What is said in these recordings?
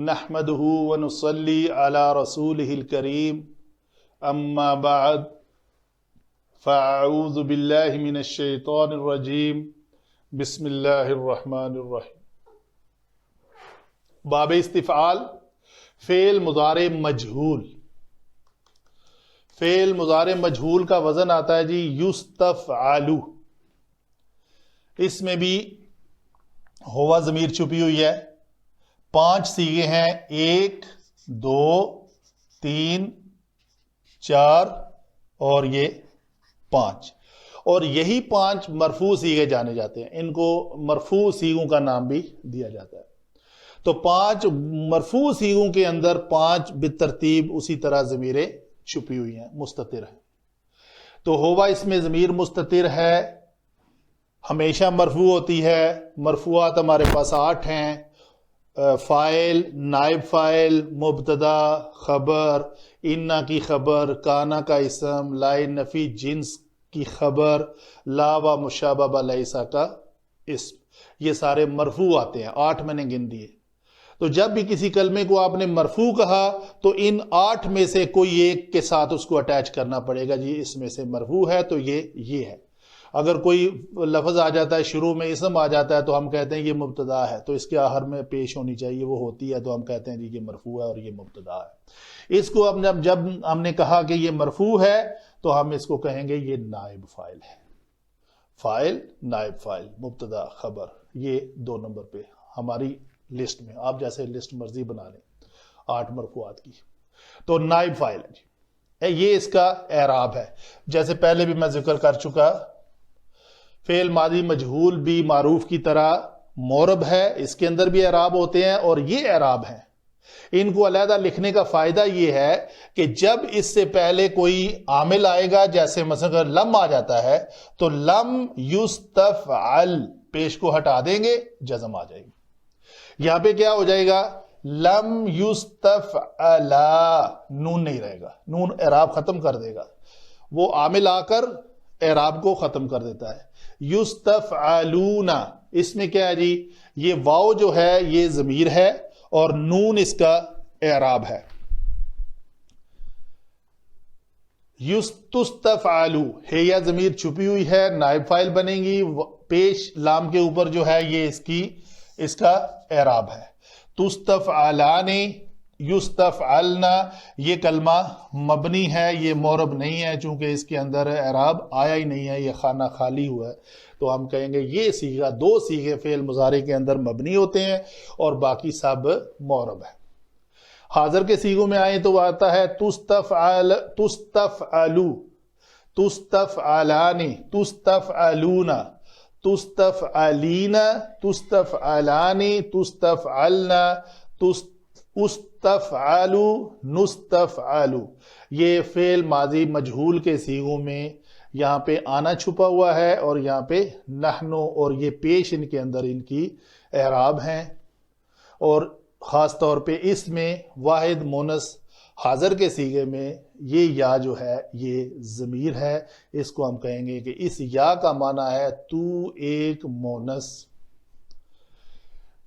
नहमदुहु व नुसल्ली अला रसूलिहिल करीम अम्मा बाद फ़अऊज़ु बिल्लाहि मिनश शैतानिर रजीम बिस्मिल्लाहिर रहमानिर रहीम। बाब इस्तिफ़ाल फ़ेल मुज़ारे मजहूल। फ़ेल मुज़ारे मजहूल का वज़न आता है जी युस्तफ़अलु। इसमें भी हुवा ज़मीर छुपी हुई है। 5 सीगे हैं, 1 2 3 4 और ये 5, और यही 5 मरफू सीगे जाने जाते हैं। इनको मरफू सीगों का नाम भी दिया जाता है। तो 5 मरफू सीगों के अंदर 5 बितरतीब उसी तरह ज़मीरें छुपी हुई हैं, मुस्ततिर है। तो हुवा इसमें ज़मीर मुस्ततिर है, हमेशा मरफू होती है। मरफूआत हमारे पास 8 हैं। फ़ाइल, नाइब फ़ाइल, मुब्तदा, खबर, इन्ना की खबर, काना का इसम, लाई नफ़ी जिन्स की खबर, ला व मुशाबा व लैसा का इसम, ये सारे मरफू आते हैं। 8 मैंने गिन दिए। तो जब भी किसी कलमे को आपने मरफू कहा तो इन 8 में से कोई एक के साथ उसको अटैच करना पड़ेगा। जी इसमें से मरफू है तो ये है। अगर कोई लफ्ज़ आ जाता है, शुरू में इसम आ जाता है, तो हम कहते हैं ये मुब्तदा है, तो इसके आखिर में पेश होनी चाहिए, वो होती है, तो हम कहते हैं जी ये मरफू है और ये मुब्तदा है। इसको अब जब हमने कहा कि ये मरफू है तो हम इसको कहेंगे ये नाइब फ़ाइल है। फ़ाइल, नाइब फ़ाइल, मुब्तदा, खबर, ये 2 नंबर पे हमारी लिस्ट में। आप जैसे लिस्ट मर्जी बना लें 8 मरफूआत की। तो नाइब फ़ाइल है जी, ये इसका एराब है। जैसे पहले भी मैं जिक्र कर चुका, फेल मादी मजहूल भी मारूफ की तरह मोरब है, इसके अंदर भी एराब होते हैं और ये एराब हैं। इनको अलहदा लिखने का फायदा ये है कि जब इससे पहले कोई आमिल आएगा, जैसे मसलन लम आ जाता है, तो लम युस्तफ़अल पेश को हटा देंगे, जज़म आ जाएगी। यहां पे क्या हो जाएगा, लम युस्तफ़अला, नून नहीं रहेगा, नून एराब खत्म कर देगा। वो आमिल आकर एराब को खत्म कर देता है। युस्तफ़अलूना, इसमें क्या है जी, ये वाव जो है ये ज़मीर है और नून इसका एराब है। युस्तफ़अलू, है या ज़मीर छुपी हुई है, नाइब फ़ाइल बनेगी। पेश लाम के ऊपर जो है ये इसका एराब है। तुस्तफ़अलानी, युस्तफ़अलना, ये कलमा मबनी है, ये मोरब नहीं है, चूंकि इसके अंदर एराब आया ही नहीं है, ये खाना खाली हुआ है। तो हम कहेंगे ये सीगा, 2 सीगे फेल मुज़ारे के अंदर मबनी होते हैं और बाकी सब मोरब है। हाज़िर के सीगों में आए तो आता है तुस्तफ़अल, तुस्तफ़अलू, तुस्तफ़अलानी, तुस्तफ़अलूना, तुस्तफ़अलीना, तुस्तफ़अलानी, तुस्तफ़अलना, उस्तफ़अलू, नुस्तफ़अलू। ये फेल माजी मजहूल के सीगों में यहाँ पे आना छुपा हुआ है और यहाँ पे नहनो, और ये पेश इनके अंदर इनकी एराब हैं। और ख़ास तौर पे इसमें वाहिद मोनस हाज़िर के सीगे में ये या जो है ये ज़मीर है। इसको हम कहेंगे कि इस या का माना है तू एक मोनस,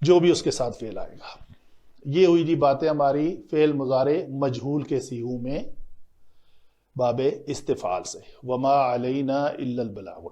जो भी उसके साथ फेल आएगा। ये हुई जी बातें हमारी फेल मुज़ारे मजहूल के सीगों में बाबे इस्तिफ़ाल से। वमा अलैना इल्लल बलागुल।